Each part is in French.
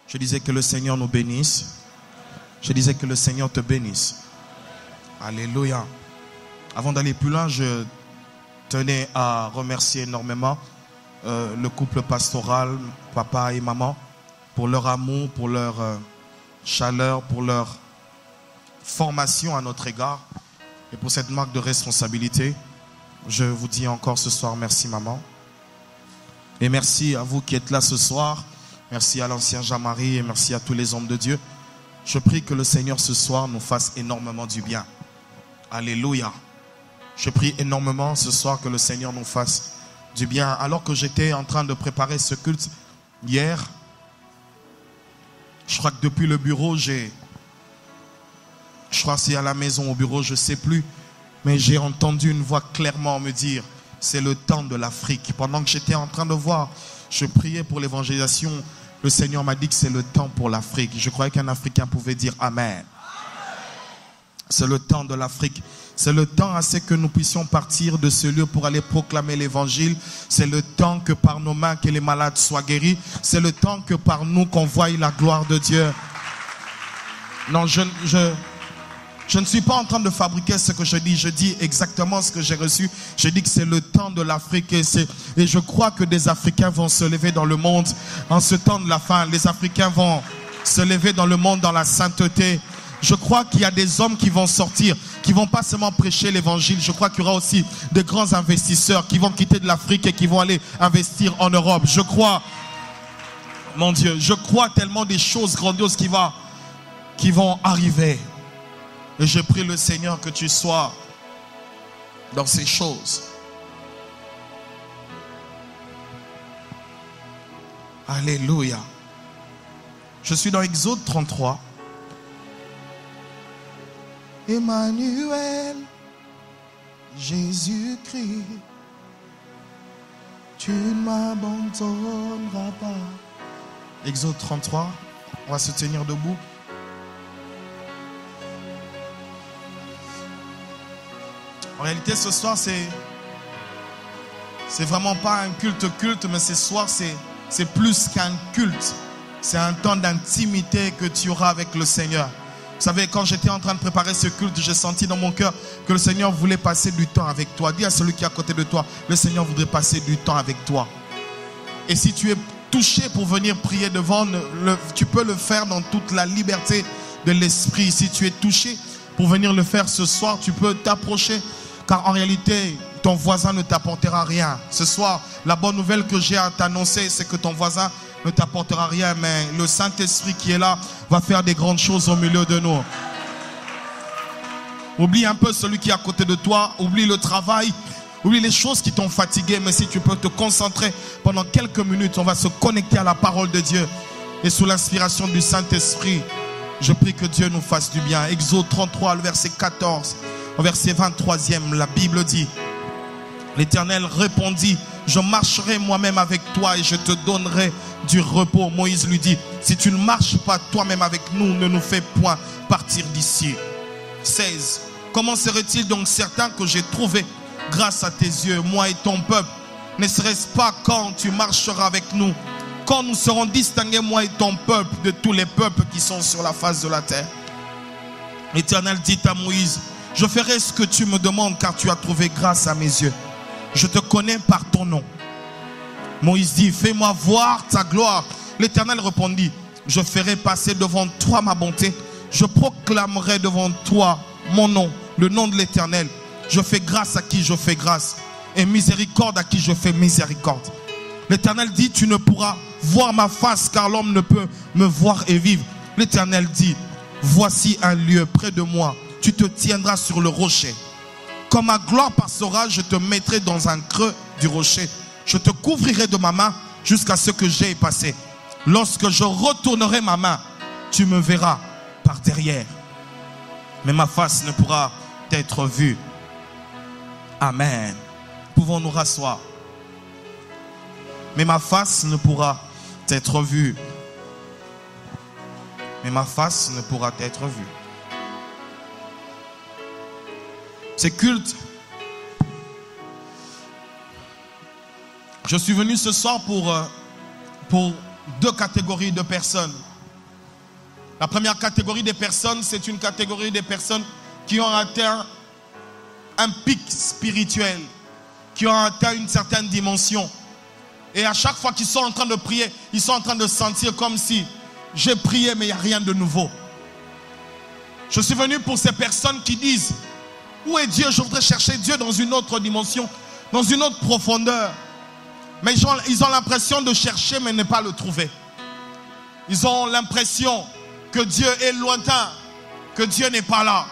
Je disais que le Seigneur nous bénisse. Je disais que le Seigneur te bénisse. Alléluia. Avant d'aller plus loin, je tenais à remercier énormément le couple pastoral, papa et maman, pour leur amour, pour leur chaleur, pour leur formation à notre égard et pour cette marque de responsabilité. Je vous dis encore ce soir merci maman. Et merci à vous qui êtes là ce soir. Merci à l'ancien Jean-Marie et merci à tous les hommes de Dieu. Je prie que le Seigneur ce soir nous fasse énormément du bien. Alléluia. Je prie énormément ce soir que le Seigneur nous fasse du bien. Alors que j'étais en train de préparer ce culte hier, je crois que depuis le bureau, je crois que c'est à la maison, au bureau, je ne sais plus, mais j'ai entendu une voix clairement me dire, c'est le temps de l'Afrique. Pendant que j'étais en train de voir, je priais pour l'évangélisation, le Seigneur m'a dit que c'est le temps pour l'Afrique. Je croyais qu'un Africain pouvait dire Amen. C'est le temps de l'Afrique. C'est le temps à ce que nous puissions partir de ce lieu pour aller proclamer l'évangile. C'est le temps que par nos mains que les malades soient guéris. C'est le temps que par nous qu'on voie la gloire de Dieu. Non, je ne suis pas en train de fabriquer ce que je dis. Je dis exactement ce que j'ai reçu. Je dis que c'est le temps de l'Afrique. Et je crois que des Africains vont se lever dans le monde en ce temps de la fin. Les Africains vont se lever dans le monde dans la sainteté. Je crois qu'il y a des hommes qui vont sortir, qui vont pas seulement prêcher l'évangile. Je crois qu'il y aura aussi de grands investisseurs qui vont quitter de l'Afrique et qui vont aller investir en Europe. Je crois, mon Dieu, je crois tellement des choses grandioses qui vont arriver. Et je prie le Seigneur que tu sois dans ces choses. Alléluia. Je suis dans Exode 33. Emmanuel, Jésus-Christ, tu ne m'abandonneras pas. Exode 33, on va se tenir debout. En réalité, ce soir, c'est vraiment pas un culte, mais ce soir, c'est plus qu'un culte. C'est un temps d'intimité que tu auras avec le Seigneur. Vous savez, quand j'étais en train de préparer ce culte, j'ai senti dans mon cœur que le Seigneur voulait passer du temps avec toi. Dis à celui qui est à côté de toi, le Seigneur voudrait passer du temps avec toi. Et si tu es touché pour venir prier devant, tu peux le faire dans toute la liberté de l'esprit. Si tu es touché pour venir le faire ce soir, tu peux t'approcher. Car en réalité, ton voisin ne t'apportera rien. Ce soir, la bonne nouvelle que j'ai à t'annoncer, c'est que ton voisin ne t'apportera rien, mais le Saint-Esprit qui est là va faire des grandes choses au milieu de nous. Oublie un peu celui qui est à côté de toi, oublie le travail, oublie les choses qui t'ont fatigué, mais si tu peux te concentrer pendant quelques minutes, on va se connecter à la parole de Dieu. Et sous l'inspiration du Saint-Esprit, je prie que Dieu nous fasse du bien. Exode 33, le verset 14, au verset 23e, la Bible dit, l'Éternel répondit, je marcherai moi-même avec toi et je te donnerai du repos. Moïse lui dit, si tu ne marches pas toi-même avec nous, ne nous fais point partir d'ici. 16. Comment serait-il donc certain que j'ai trouvé grâce à tes yeux, moi et ton peuple? Ne serait-ce pas quand tu marcheras avec nous, quand nous serons distingués, moi et ton peuple, de tous les peuples qui sont sur la face de la terre? L'Éternel dit à Moïse, je ferai ce que tu me demandes car tu as trouvé grâce à mes yeux. Je te connais par ton nom. Moïse dit, fais-moi voir ta gloire. L'Éternel répondit, je ferai passer devant toi ma bonté. Je proclamerai devant toi mon nom, le nom de l'Éternel. Je fais grâce à qui je fais grâce et miséricorde à qui je fais miséricorde. L'Éternel dit, tu ne pourras voir ma face car l'homme ne peut me voir et vivre. L'Éternel dit, voici un lieu près de moi. Tu te tiendras sur le rocher. Quand ma gloire passera, je te mettrai dans un creux du rocher. Je te couvrirai de ma main jusqu'à ce que j'aie passé. Lorsque je retournerai ma main, tu me verras par derrière. Mais ma face ne pourra être vue. Amen. Pouvons nous rasseoir. Mais ma face ne pourra être vue. Mais ma face ne pourra être vue. C'est culte. Je suis venu ce soir pour deux catégories de personnes. La première catégorie des personnes, c'est une catégorie des personnes qui ont atteint un pic spirituel, qui ont atteint une certaine dimension. Et à chaque fois qu'ils sont en train de prier, ils sont en train de sentir comme si j'ai prié mais il n'y a rien de nouveau. Je suis venu pour ces personnes qui disent, où est Dieu? Je voudrais chercher Dieu dans une autre dimension, dans une autre profondeur. Mais ils ont l'impression de chercher mais ne pas le trouver. Ils ont l'impression que Dieu est lointain, que Dieu n'est pas là.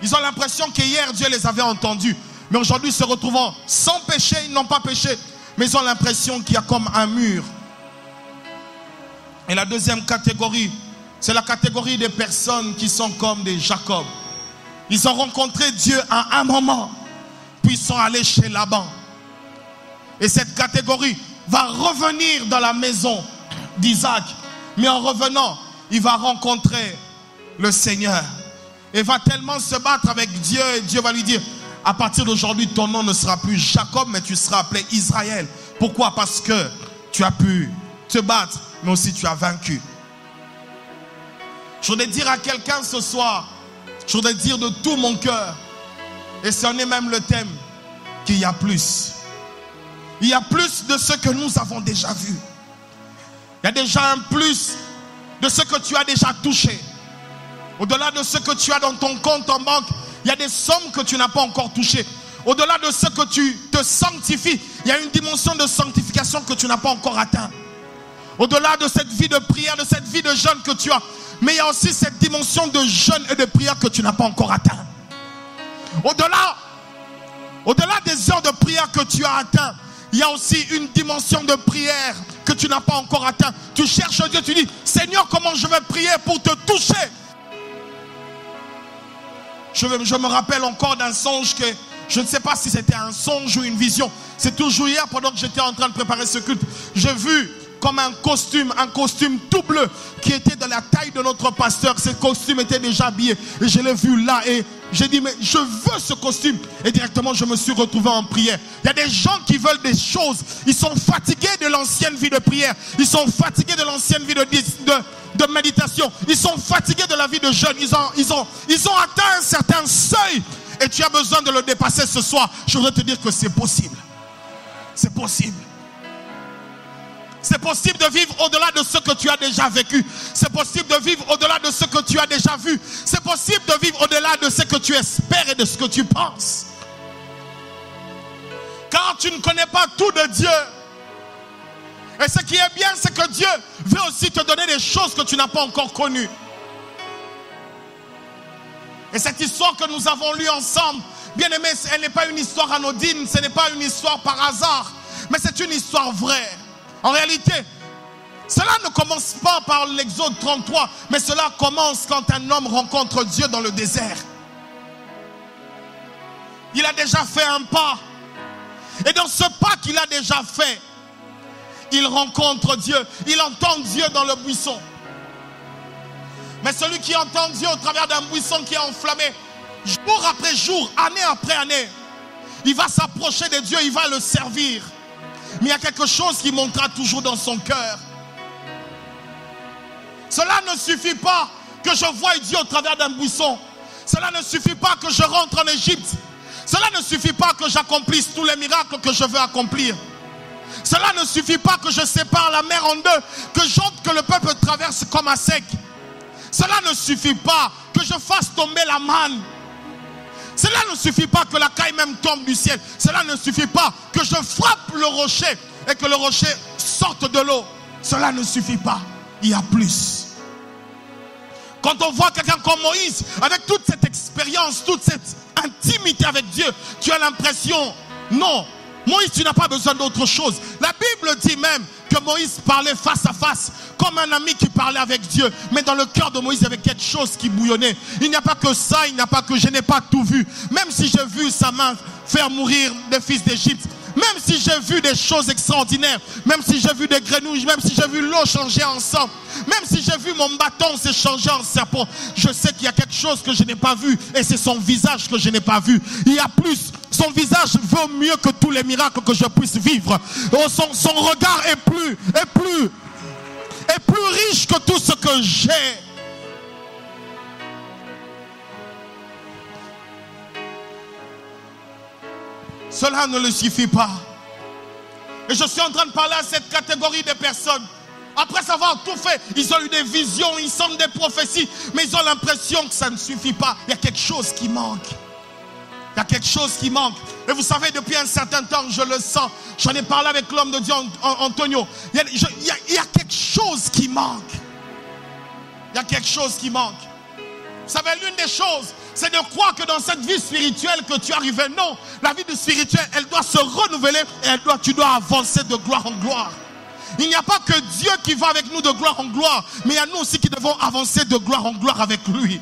Ils ont l'impression qu'hier Dieu les avait entendus, mais aujourd'hui se retrouvant sans péché, ils n'ont pas péché, mais ils ont l'impression qu'il y a comme un mur. Et la deuxième catégorie, c'est la catégorie des personnes qui sont comme des Jacob. Ils ont rencontré Dieu à un moment, puis ils sont allés chez Laban. Et cette catégorie va revenir dans la maison d'Isaac, mais en revenant, il va rencontrer le Seigneur. Et va tellement se battre avec Dieu, et Dieu va lui dire, à partir d'aujourd'hui, ton nom ne sera plus Jacob, mais tu seras appelé Israël. Pourquoi? Parce que tu as pu te battre, mais aussi tu as vaincu. Je voudrais dire à quelqu'un ce soir, je voudrais dire de tout mon cœur, et ce n'est même le thème, qu'il y a plus. Il y a plus de ce que nous avons déjà vu. Il y a déjà un plus de ce que tu as déjà touché. Au-delà de ce que tu as dans ton compte en banque, il y a des sommes que tu n'as pas encore touchées. Au-delà de ce que tu te sanctifies, il y a une dimension de sanctification que tu n'as pas encore atteint. Au-delà de cette vie de prière, de cette vie de jeûne que tu as, mais il y a aussi cette dimension de jeûne et de prière que tu n'as pas encore atteint. Au-delà des heures de prière que tu as atteint, il y a aussi une dimension de prière que tu n'as pas encore atteint. Tu cherches Dieu, tu dis, Seigneur, comment je vais prier pour te toucher? Je me rappelle encore d'un songe que je ne sais pas si c'était un songe ou une vision. C'est toujours hier, pendant que j'étais en train de préparer ce culte, j'ai vu comme un costume tout bleu qui était de la taille de notre pasteur. Ce costume était déjà habillé et je l'ai vu là et j'ai dit mais je veux ce costume, et directement je me suis retrouvé en prière. Il y a des gens qui veulent des choses, ils sont fatigués de l'ancienne vie de prière, ils sont fatigués de l'ancienne vie de méditation, ils sont fatigués de la vie de jeûne, ils ont atteint un certain seuil et tu as besoin de le dépasser ce soir. Je voudrais te dire que c'est possible. C'est possible. C'est possible de vivre au-delà de ce que tu as déjà vécu. C'est possible de vivre au-delà de ce que tu as déjà vu. C'est possible de vivre au-delà de ce que tu espères et de ce que tu penses. Car tu ne connais pas tout de Dieu. Et ce qui est bien, c'est que Dieu veut aussi te donner des choses que tu n'as pas encore connues. Et cette histoire que nous avons lue ensemble, bien aimé, elle n'est pas une histoire anodine, ce n'est pas une histoire par hasard, mais c'est une histoire vraie. En réalité, cela ne commence pas par l'Exode 33, mais cela commence quand un homme rencontre Dieu dans le désert. Il a déjà fait un pas. Et dans ce pas qu'il a déjà fait, il rencontre Dieu. Il entend Dieu dans le buisson. Mais celui qui entend Dieu au travers d'un buisson qui est enflammé, jour après jour, année après année, il va s'approcher de Dieu, il va le servir. Mais il y a quelque chose qui montera toujours dans son cœur. Cela ne suffit pas que je voie Dieu au travers d'un buisson. Cela ne suffit pas que je rentre en Égypte. Cela ne suffit pas que j'accomplisse tous les miracles que je veux accomplir. Cela ne suffit pas que je sépare la mer en deux, que le peuple traverse comme à sec. Cela ne suffit pas que je fasse tomber la manne. Cela ne suffit pas que la caille même tombe du ciel. Cela ne suffit pas que je frappe le rocher et que le rocher sorte de l'eau. Cela ne suffit pas. Il y a plus. Quand on voit quelqu'un comme Moïse, avec toute cette expérience, toute cette intimité avec Dieu, tu as l'impression, non, Moïse, tu n'as pas besoin d'autre chose. La Bible dit même que Moïse parlait face à face, comme un ami qui parlait avec Dieu. Mais dans le cœur de Moïse, il y avait quelque chose qui bouillonnait. Il n'y a pas que ça, il n'y a pas que je n'ai pas tout vu. Même si j'ai vu sa main faire mourir des fils d'Égypte, même si j'ai vu des choses extraordinaires, même si j'ai vu des grenouilles, même si j'ai vu l'eau changer en sang, même si j'ai vu mon bâton se changer en serpent, je sais qu'il y a quelque chose que je n'ai pas vu et c'est son visage que je n'ai pas vu. Il y a plus. Son visage vaut mieux que tous les miracles que je puisse vivre. Son regard est plus riche que tout ce que j'ai. Cela ne le suffit pas. Et je suis en train de parler à cette catégorie de personnes. Après avoir tout fait, ils ont eu des visions, ils sentent des prophéties, mais ils ont l'impression que ça ne suffit pas. Il y a quelque chose qui manque. Il y a quelque chose qui manque. Et vous savez, depuis un certain temps, je le sens. J'en ai parlé avec l'homme de Dieu, Antonio. Il y a quelque chose qui manque. Il y a quelque chose qui manque. Vous savez, l'une des choses, c'est de croire que dans cette vie spirituelle que tu arrives. Non, la vie spirituelle, elle doit se renouveler et tu dois avancer de gloire en gloire. Il n'y a pas que Dieu qui va avec nous de gloire en gloire, mais il y a nous aussi qui devons avancer de gloire en gloire avec lui.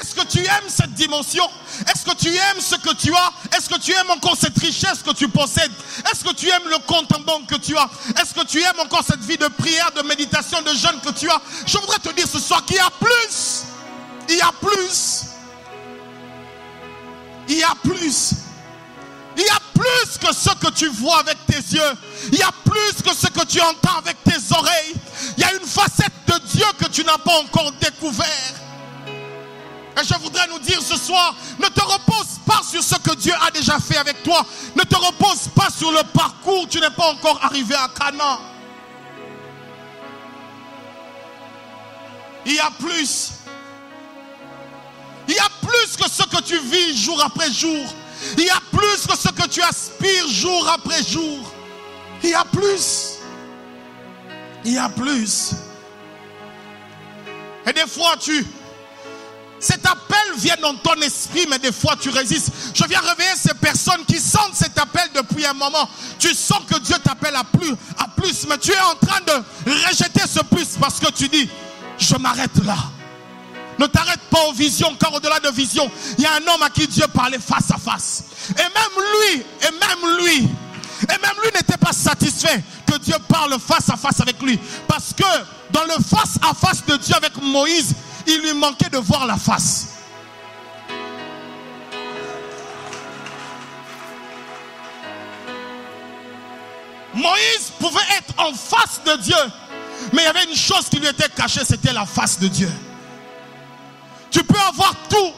Est-ce que tu aimes cette dimension? Est-ce que tu aimes ce que tu as? Est-ce que tu aimes encore cette richesse que tu possèdes? Est-ce que tu aimes le compte en banque que tu as? Est-ce que tu aimes encore cette vie de prière, de méditation, de jeûne que tu as? Je voudrais te dire ce soir qu'il y a plus. Il y a plus. Il y a plus. Il y a plus que ce que tu vois avec tes yeux. Il y a plus que ce que tu entends avec tes oreilles. Il y a une facette de Dieu que tu n'as pas encore découvert. Et je voudrais nous dire ce soir, ne te repose pas sur ce que Dieu a déjà fait avec toi. Ne te repose pas sur le parcours, tu n'es pas encore arrivé à Canaan. Il y a plus. Il y a plus que ce que tu vis jour après jour. Il y a plus que ce que tu aspires jour après jour. Il y a plus. Il y a plus. Et des fois cet appel vient dans ton esprit, mais des fois tu résistes. Je viens réveiller ces personnes qui sentent cet appel depuis un moment. Tu sens que Dieu t'appelle à plus, mais tu es en train de rejeter ce plus parce que tu dis, je m'arrête là. Ne t'arrête pas aux visions, car au-delà de visions, il y a un homme à qui Dieu parlait face à face. Et même lui n'était pas satisfait que Dieu parle face à face avec lui. Parce que dans le face à face de Dieu avec Moïse, il lui manquait de voir la face. Moïse pouvait être en face de Dieu, mais il y avait une chose qui lui était cachée, c'était la face de Dieu. Tu peux avoir tout,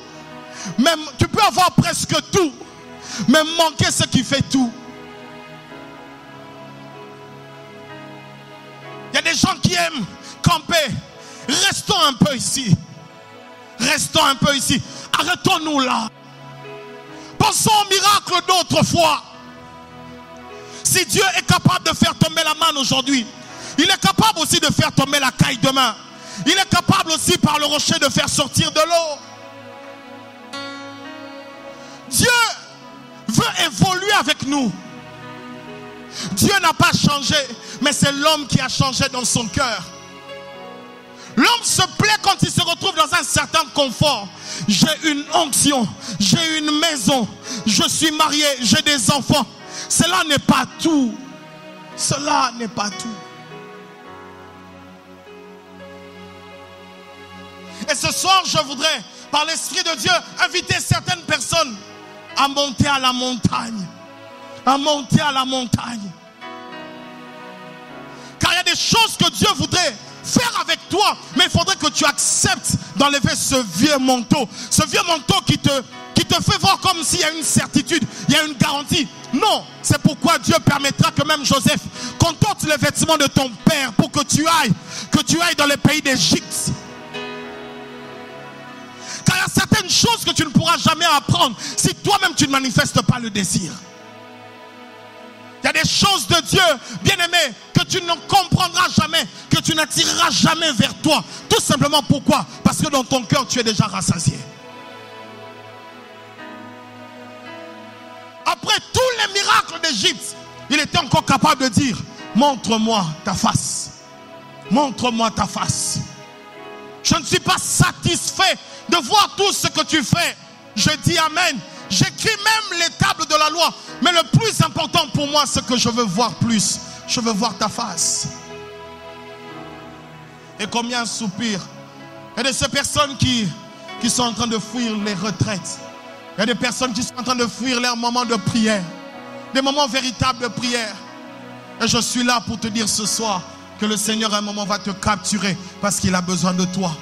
même, tu peux avoir presque tout, mais manquer ce qui fait tout. Il y a des gens qui aiment camper. Restons un peu ici. Restons un peu ici. Arrêtons-nous là. Pensons au miracle d'autrefois. Si Dieu est capable de faire tomber la manne aujourd'hui, il est capable aussi de faire tomber la caille demain. Il est capable aussi par le rocher de faire sortir de l'eau. Dieu veut évoluer avec nous. Dieu n'a pas changé, mais c'est l'homme qui a changé dans son cœur. L'homme se plaît quand il se retrouve dans un certain confort. J'ai une onction, j'ai une maison, je suis marié, j'ai des enfants. Cela n'est pas tout. Cela n'est pas tout. Et ce soir, je voudrais, par l'Esprit de Dieu, inviter certaines personnes à monter à la montagne. À monter à la montagne. Car il y a des choses que Dieu voudrait faire avec toi, mais il faudrait que tu acceptes d'enlever ce vieux manteau. Ce vieux manteau qui te fait voir comme s'il y a une certitude, il y a une garantie. Non, c'est pourquoi Dieu permettra que même Joseph contorte les vêtements de ton père pour que tu ailles dans les pays d'Égypte. Car il y a certaines choses que tu ne pourras jamais apprendre si toi-même tu ne manifestes pas le désir. Il y a des choses de Dieu, bien-aimé, que tu ne comprendras jamais, que tu n'attireras jamais vers toi. Tout simplement pourquoi? Parce que dans ton cœur, tu es déjà rassasié. Après tous les miracles d'Égypte, il était encore capable de dire, montre-moi ta face. Montre-moi ta face. Je ne suis pas satisfait de voir tout ce que tu fais. Je dis amen. J'écris même les tables de la loi. Mais le plus important pour moi, c'est que je veux voir plus. Je veux voir ta face. Et combien soupir. Il y a de ces personnes qui sont en train de fuir les retraites. Il y a des personnes qui sont en train de fuir leurs moments de prière. Des moments véritables de prière. Et je suis là pour te dire ce soir que le Seigneur à un moment va te capturer parce qu'il a besoin de toi.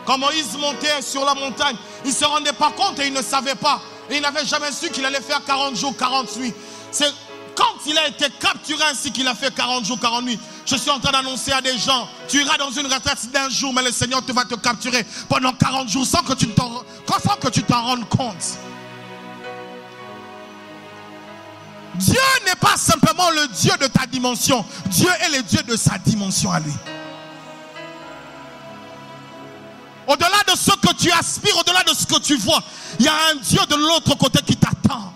Quand Moïse montait sur la montagne, il ne se rendait pas compte et il ne savait pas. Et il n'avait jamais su qu'il allait faire 40 jours, 40 nuits. C'est quand il a été capturé ainsi qu'il a fait 40 jours, 40 nuits. Je suis en train d'annoncer à des gens, tu iras dans une retraite d'un jour, mais le Seigneur va te capturer pendant 40 jours sans que tu t'en rendes compte. Dieu n'est pas simplement le Dieu de ta dimension. Dieu est le Dieu de sa dimension à lui. Au-delà de ce que tu aspires, au-delà de ce que tu vois, il y a un Dieu de l'autre côté qui t'attend.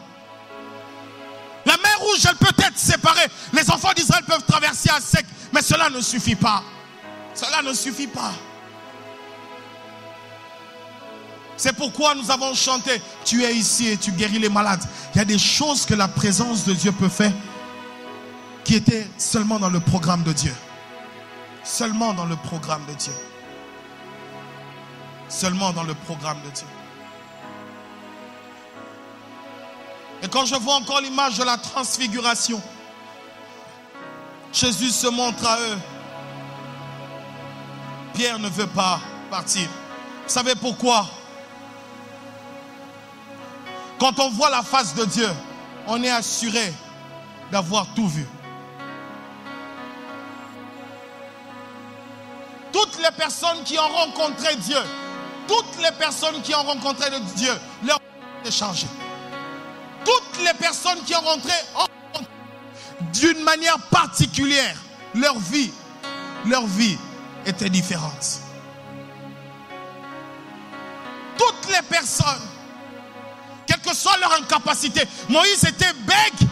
La mer Rouge, elle peut être séparée. Les enfants d'Israël peuvent traverser à sec, mais cela ne suffit pas. Cela ne suffit pas. C'est pourquoi nous avons chanté, tu es ici et tu guéris les malades. Il y a des choses que la présence de Dieu peut faire qui étaient seulement dans le programme de Dieu. Seulement dans le programme de Dieu. Seulement dans le programme de Dieu. Et quand je vois encore l'image de la transfiguration, Jésus se montre à eux. Pierre ne veut pas partir. Vous savez pourquoi? Quand on voit la face de Dieu, on est assuré d'avoir tout vu. Toutes les personnes qui ont rencontré Dieu, toutes les personnes qui ont rencontré Dieu, leur vie est changée. Toutes les personnes qui ont rencontré d'une manière particulière, leur vie était différente. Toutes les personnes, quelle que soit leur incapacité, Moïse était bègue,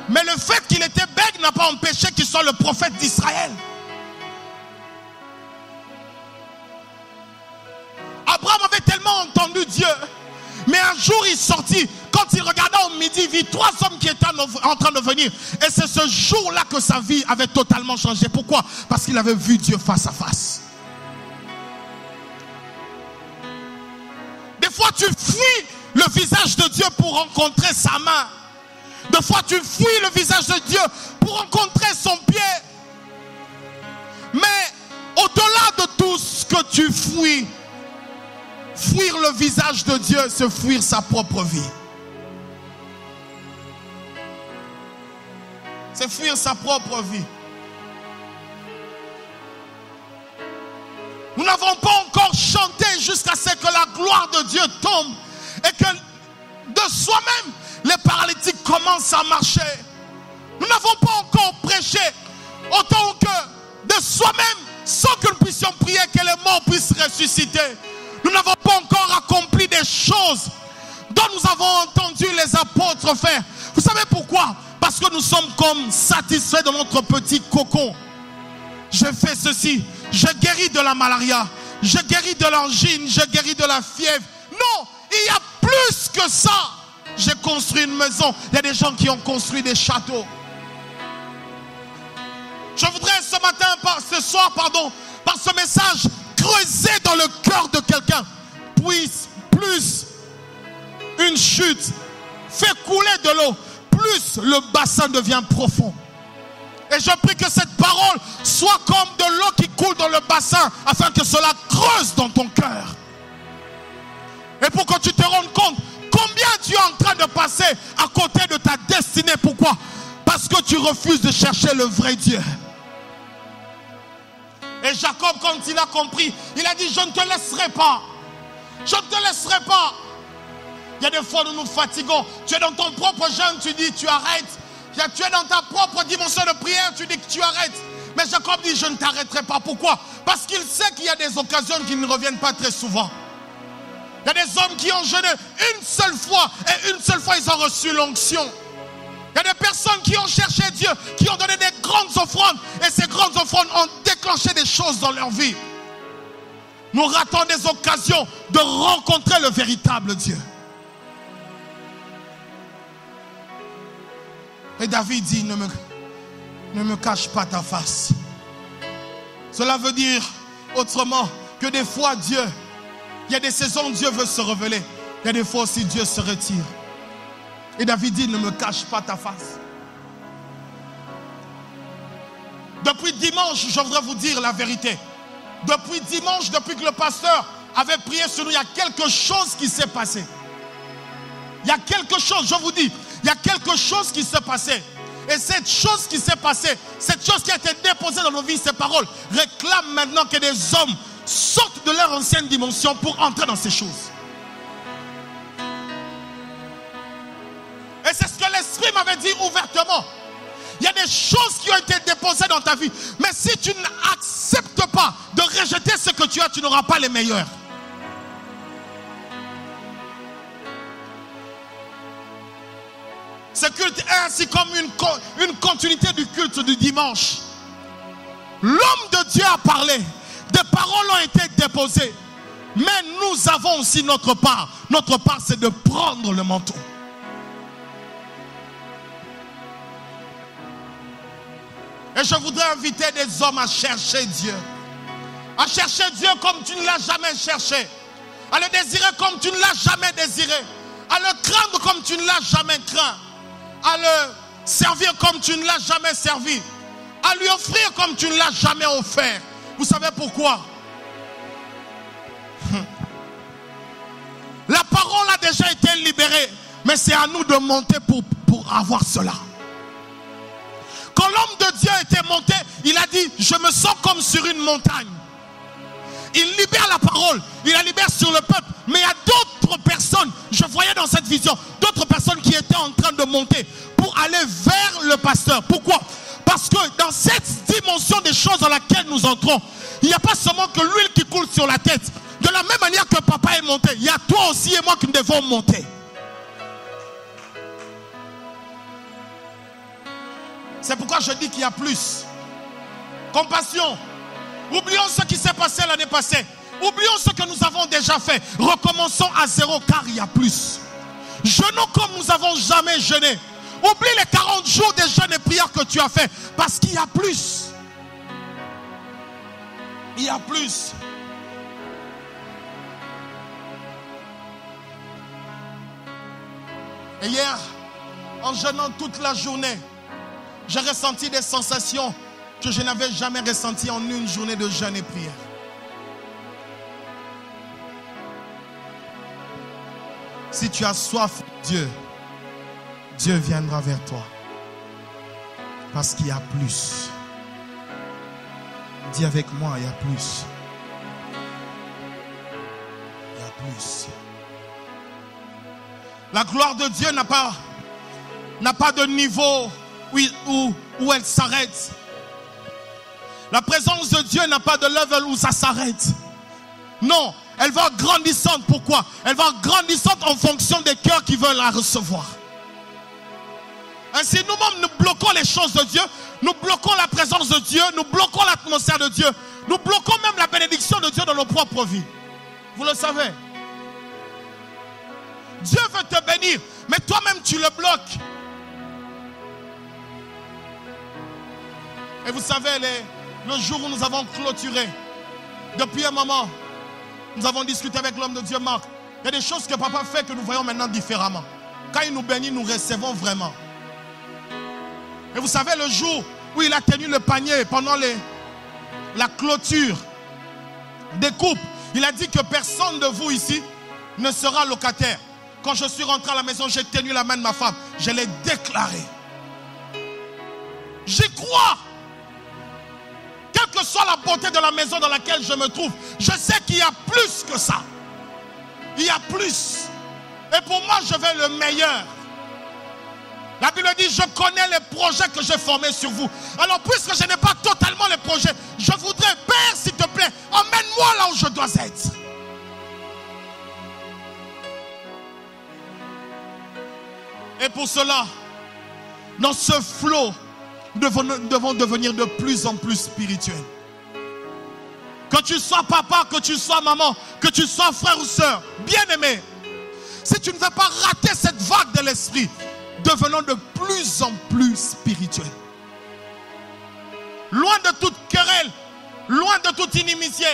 mais le fait qu'il était bègue n'a pas empêché qu'il soit le prophète d'Israël. Abraham avait tellement entendu Dieu, mais un jour il sortit, quand il regardait au midi, il vit 3 hommes qui étaient en train de venir. Et c'est ce jour-là que sa vie avait totalement changé. Pourquoi? Parce qu'il avait vu Dieu face à face. Des fois tu fuis le visage de Dieu pour rencontrer sa main. Des fois tu fuis le visage de Dieu pour rencontrer son pied. Mais au-delà de tout ce que tu fuis, fuir le visage de Dieu, c'est fuir sa propre vie. C'est fuir sa propre vie. Nous n'avons pas encore chanté jusqu'à ce que la gloire de Dieu tombe et que de soi-même les paralytiques commencent à marcher. Nous n'avons pas encore prêché autant que de soi-même, sans que nous puissions prier que les morts puissent ressusciter. Nous n'avons pas encore accompli des choses dont nous avons entendu les apôtres faire. Vous savez pourquoi? Parce que nous sommes comme satisfaits de notre petit cocon. Je fais ceci, je guéris de la malaria, je guéris de l'angine, je guéris de la fièvre. Non, il y a plus que ça. J'ai construit une maison. Il y a des gens qui ont construit des châteaux. Je voudrais ce soir, par ce message, creuser dans le cœur de quelqu'un. Plus une chute fait couler de l'eau, plus le bassin devient profond. Et je prie que cette parole soit comme de l'eau qui coule dans le bassin, afin que cela creuse dans ton cœur. Et pour que tu te rendes compte combien tu es en train de passer à côté de ta destinée. Pourquoi? Parce que tu refuses de chercher le vrai Dieu. Et Jacob, quand il a compris, il a dit, je ne te laisserai pas. Je ne te laisserai pas. Il y a des fois nous nous fatiguons. Tu es dans ton propre jeûne, tu dis tu arrêtes. Tu es dans ta propre dimension de prière, tu dis que tu arrêtes. Mais Jacob dit, je ne t'arrêterai pas. Pourquoi? Parce qu'il sait qu'il y a des occasions qui ne reviennent pas très souvent. Il y a des hommes qui ont jeûné une seule fois, et une seule fois ils ont reçu l'onction. Il y a des personnes qui ont cherché Dieu, qui ont donné des grandes offrandes, et ces grandes offrandes ont déclenché des choses dans leur vie. Nous ratons des occasions de rencontrer le véritable Dieu. Et David dit, ne me cache pas ta face. Cela veut dire autrement que des fois Dieu, il y a des saisons où Dieu veut se révéler. Il y a des fois aussi Dieu se retire. Et David dit, ne me cache pas ta face. Depuis dimanche, je voudrais vous dire la vérité. Depuis dimanche, depuis que le pasteur avait prié sur nous, il y a quelque chose qui s'est passé. Il y a quelque chose, je vous dis, il y a quelque chose qui s'est passé. Et cette chose qui s'est passée, cette chose qui a été déposée dans nos vies, ces paroles, réclament maintenant que des hommes sortent de leur ancienne dimension pour entrer dans ces choses. Et c'est ce que l'Esprit m'avait dit ouvertement. Il y a des choses qui ont été déposées dans ta vie. Mais si tu n'acceptes pas de rejeter ce que tu as, tu n'auras pas les meilleurs. Ce culte est ainsi comme une continuité du culte du dimanche. L'homme de Dieu a parlé. Des paroles ont été déposées. Mais nous avons aussi notre part. Notre part, c'est de prendre le manteau. Et je voudrais inviter des hommes à chercher Dieu. À chercher Dieu comme tu ne l'as jamais cherché. À le désirer comme tu ne l'as jamais désiré. À le craindre comme tu ne l'as jamais craint. À le servir comme tu ne l'as jamais servi. À lui offrir comme tu ne l'as jamais offert. Vous savez pourquoi? La parole a déjà été libérée. Mais c'est à nous de monter pour avoir cela. Quand l'homme de Dieu était monté, il a dit, je me sens comme sur une montagne. Il libère la parole, il la libère sur le peuple. Mais il y a d'autres personnes, je voyais dans cette vision, d'autres personnes qui étaient en train de monter pour aller vers le pasteur. Pourquoi? Parce que dans cette dimension des choses dans laquelle nous entrons, il n'y a pas seulement que l'huile qui coule sur la tête. De la même manière que papa est monté, il y a toi aussi et moi qui devons monter. C'est pourquoi je dis qu'il y a plus. Compassion. Oublions ce qui s'est passé l'année passée. Oublions ce que nous avons déjà fait. Recommençons à zéro car il y a plus. Jeûnons comme nous n'avons jamais jeûné. Oublie les 40 jours de jeûne et prières que tu as fait. Parce qu'il y a plus. Il y a plus. Et hier, en jeûnant toute la journée, j'ai ressenti des sensations que je n'avais jamais ressenties en une journée de jeûne et prière. Si tu as soif de Dieu, Dieu viendra vers toi. Parce qu'il y a plus. Dis avec moi, il y a plus. Il y a plus. La gloire de Dieu n'a pas de niveau où elle s'arrête. La présence de Dieu n'a pas de level où ça s'arrête. Non, elle va grandissante. Pourquoi? Elle va grandissante en fonction des cœurs qui veulent la recevoir. Ainsi, nous-mêmes, nous bloquons les choses de Dieu. Nous bloquons la présence de Dieu. Nous bloquons l'atmosphère de Dieu. Nous bloquons même la bénédiction de Dieu dans nos propres vies. Vous le savez. Dieu veut te bénir, mais toi-même, tu le bloques. Et vous savez, le jour où nous avons clôturé, depuis un moment, nous avons discuté avec l'homme de Dieu, Marc. Il y a des choses que papa fait que nous voyons maintenant différemment. Quand il nous bénit, nous recevons vraiment. Et vous savez, le jour où il a tenu le panier pendant la clôture des coupes, il a dit que personne de vous ici ne sera locataire. Quand je suis rentré à la maison, j'ai tenu la main de ma femme. Je l'ai déclaré. J'y crois. Quelle que soit la beauté de la maison dans laquelle je me trouve, je sais qu'il y a plus que ça. Il y a plus. Et pour moi, je veux le meilleur. La Bible dit, je connais les projets que j'ai formés sur vous. Alors, puisque je n'ai pas totalement les projets, je voudrais, Père, s'il te plaît, emmène-moi là où je dois être. Et pour cela, dans ce flot, nous devons devenir de plus en plus spirituels. Que tu sois papa, que tu sois maman, que tu sois frère ou soeur, bien-aimé, si tu ne veux pas rater cette vague de l'esprit, devenons de plus en plus spirituels. Loin de toute querelle, loin de toute inimitié,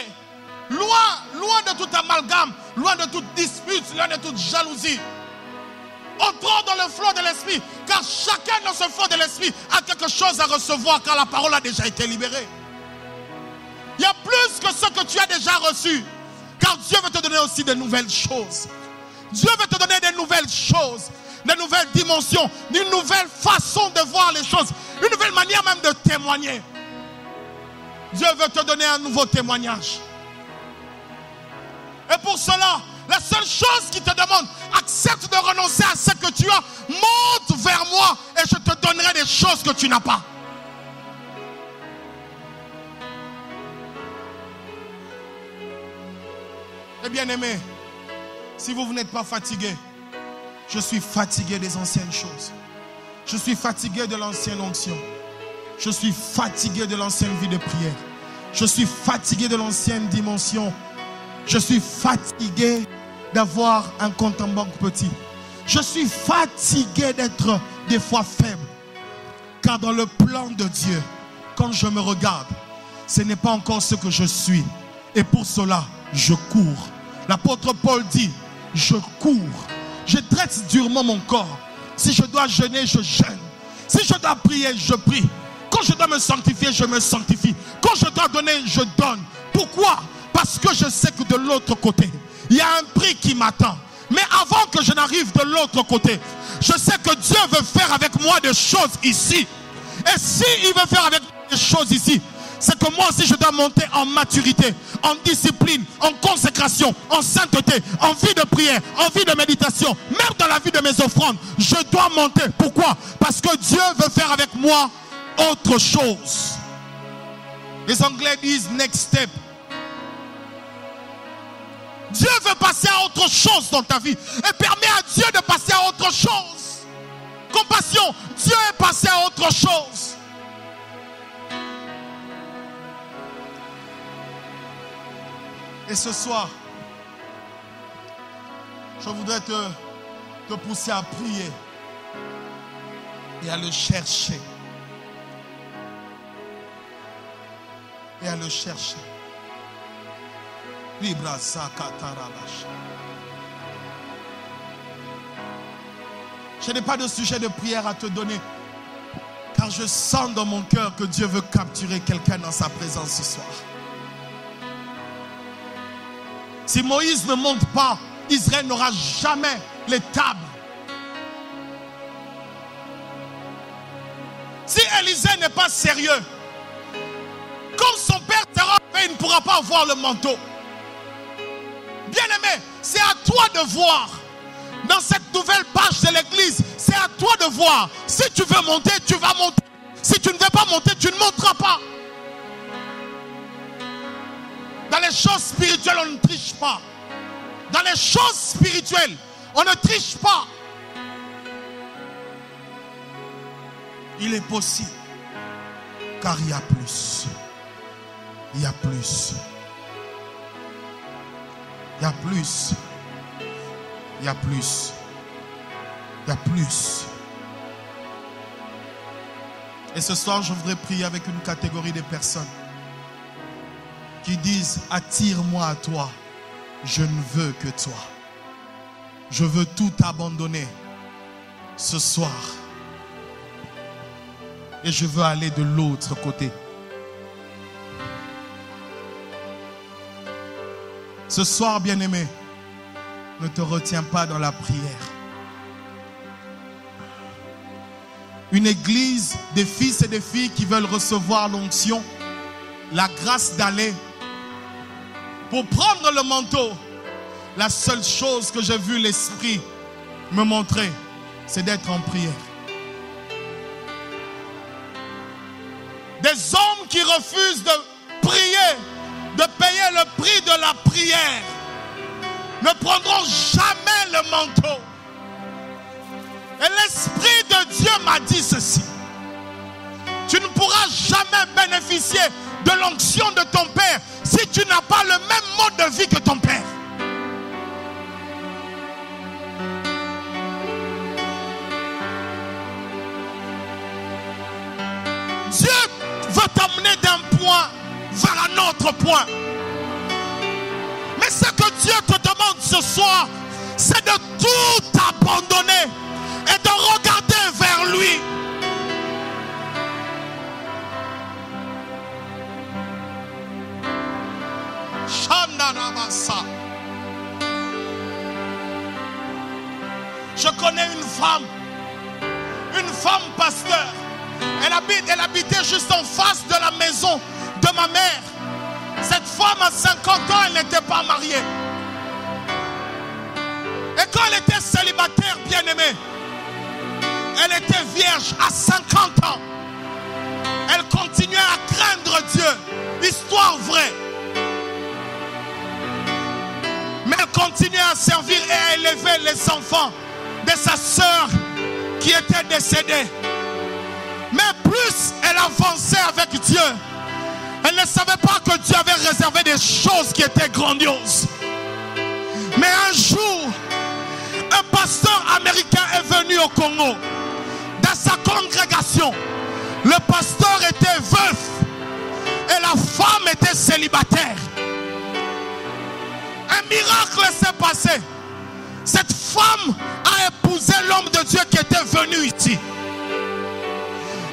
loin de tout amalgame, loin de toute dispute, loin de toute jalousie. Entrons dans le flot de l'esprit, car chacun dans ce flot de l'esprit a quelque chose à recevoir, car la parole a déjà été libérée. Il y a plus que ce que tu as déjà reçu, car Car Dieu veut te donner aussi de nouvelles choses. Dieu veut te donner des nouvelles choses, de nouvelles dimensions, une nouvelle façon de voir les choses, une nouvelle manière même de témoigner. Dieu veut te donner un nouveau témoignage. Et pour cela, la seule chose qu'il te demande, accepte de renoncer à ce que tu as, monte vers moi et je te donnerai des choses que tu n'as pas. Et bien aimé, si vous n'êtes pas fatigué, je suis fatigué des anciennes choses. Je suis fatigué de l'ancienne onction. Je suis fatigué de l'ancienne vie de prière. Je suis fatigué de l'ancienne dimension. Je suis fatigué d'avoir un compte en banque petit. Je suis fatigué d'être des fois faible. Car dans le plan de Dieu, quand je me regarde, ce n'est pas encore ce que je suis. Et pour cela, je cours. L'apôtre Paul dit, je cours. Je traite durement mon corps. Si je dois jeûner, je jeûne. Si je dois prier, je prie. Quand je dois me sanctifier, je me sanctifie. Quand je dois donner, je donne. Pourquoi? Parce que je sais que de l'autre côté, il y a un prix qui m'attend. Mais avant que je n'arrive de l'autre côté, je sais que Dieu veut faire avec moi des choses ici. Et s'il veut faire avec moi des choses ici, c'est que moi aussi je dois monter en maturité, en discipline, en consécration, en sainteté, en vie de prière, en vie de méditation, même dans la vie de mes offrandes. Je dois monter. Pourquoi? Parce que Dieu veut faire avec moi autre chose. Les Anglais disent next step. Dieu veut passer à autre chose dans ta vie et permet à Dieu de passer à autre chose. Compassion, Dieu est passé à autre chose. Et ce soir, je voudrais te pousser à prier et à le chercher. Et à le chercher. Je n'ai pas de sujet de prière à te donner, car je sens dans mon cœur que Dieu veut capturer quelqu'un dans sa présence ce soir. Si Moïse ne monte pas, Israël n'aura jamais les tables. Si Élisée n'est pas sérieux, quand son père sera fait, il ne pourra pas avoir le manteau. Bien-aimé, c'est à toi de voir. Dans cette nouvelle page de l'église, c'est à toi de voir. Si tu veux monter, tu vas monter. Si tu ne veux pas monter, tu ne monteras pas. Dans les choses spirituelles, on ne triche pas. Dans les choses spirituelles, on ne triche pas. Il est possible. Car il y a plus. Il y a plus. Il y a plus. Il y a plus. Il y a plus. Et ce soir, je voudrais prier avec une catégorie de personnes qui disent, attire-moi à toi, je ne veux que toi. Je veux tout abandonner ce soir. Et je veux aller de l'autre côté. Ce soir, bien-aimé, ne te retiens pas dans la prière. Une église des fils et des filles qui veulent recevoir l'onction, la grâce d'aller. Pour prendre le manteau, la seule chose que j'ai vu l'Esprit me montrer, c'est d'être en prière. Des hommes qui refusent de prier, de payer le prix de la prière, ne prendront jamais le manteau. Et l'Esprit de Dieu m'a dit ceci: tu ne pourras jamais bénéficier de l'onction de ton Père si tu n'as pas le même mode de vie que ton Père. Dieu veut t'emmener d'un point vers un autre point. Mais ce que Dieu te demande ce soir, c'est de tout abandonner et de regarder vers lui. Shandanamasa. Je connais une femme pasteur. Elle habitait juste en face de la maison de ma mère. Cette femme à 50 ans, elle n'était pas mariée. Et quand elle était célibataire, bien-aimée, elle était vierge à 50 ans. Elle continuait à craindre Dieu. Histoire vraie. Mais elle continuait à servir et à élever les enfants de sa sœur qui était décédée. Mais plus elle avançait avec Dieu, elle ne savait pas que Dieu avait réservé des choses qui étaient grandioses. Mais un jour, un pasteur américain est venu au Congo. Dans sa congrégation, le pasteur était veuf et la femme était célibataire. Un miracle s'est passé. Cette femme a épousé l'homme de Dieu qui était venu ici.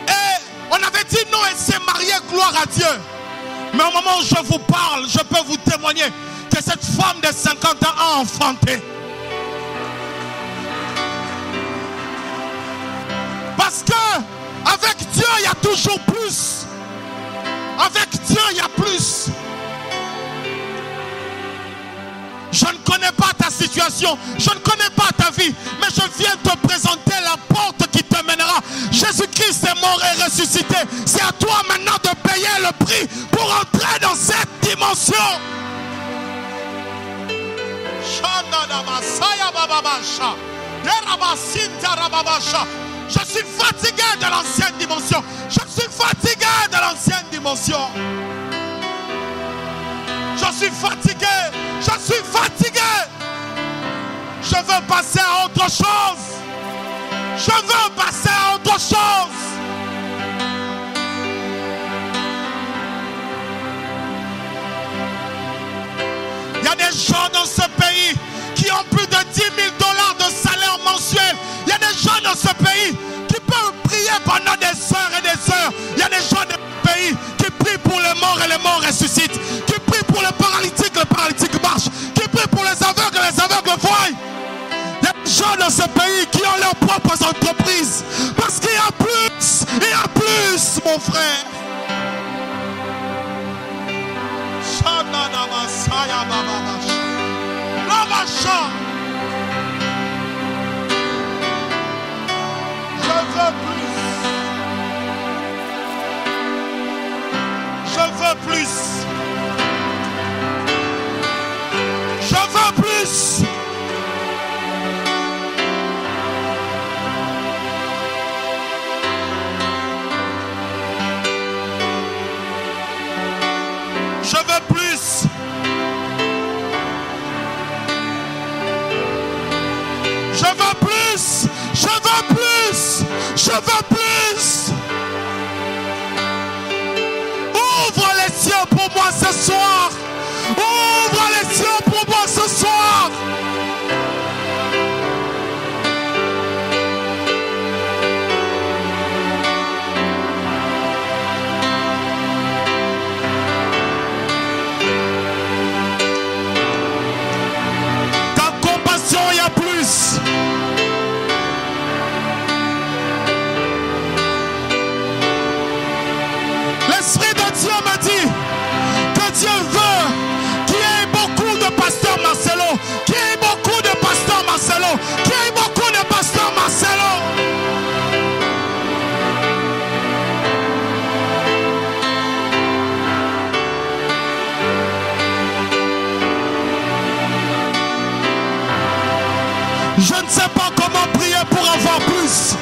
Et on avait dit non, elle s'est mariée, gloire à Dieu. Mais au moment où je vous parle, je peux vous témoigner que cette femme de 50 ans a enfanté. Parce que avec Dieu, il y a toujours plus. Avec Dieu, il y a plus. Je ne connais pas ta situation, je ne connais pas ta vie, mais je viens te présenter la porte qui te mènera. Jésus-Christ est mort et ressuscité. C'est à toi maintenant de payer le prix pour entrer dans cette dimension. Je suis fatigué de l'ancienne dimension. Je suis fatigué de l'ancienne dimension. Je suis fatigué. Je suis fatigué. Je veux passer à autre chose. Je veux passer à autre chose. Il y a des gens dans ce pays qui ont plus de 10 000 $ de salaire mensuel. Il y a des gens dans ce pays qui peuvent prier pendant des heures et des heures. Il y a des gens dans ce pays qui prient pour les morts et les morts ressuscitent. Qui prient pour les paralytiques marchent. Qui prient pour les aveugles voient. Il y a des gens dans ce pays qui ont leurs propres entreprises. Parce qu'il y a plus, mon frère. Je veux plus. Je veux plus. Je veux plus. Je veux plus. Je veux plus. Je veux plus. Ouvre les cieux pour moi ce soir. Ouvre les cieux pour moi ce soir. Ta compassion, il y a plus. L'Esprit de Dieu m'a dit que Dieu veut qu'il y ait beaucoup de pasteurs Marcelo, qu'il y ait beaucoup de pasteurs Marcelo, qu'il y ait beaucoup de pasteurs Marcelo. Je ne sais pas comment prier pour avoir plus.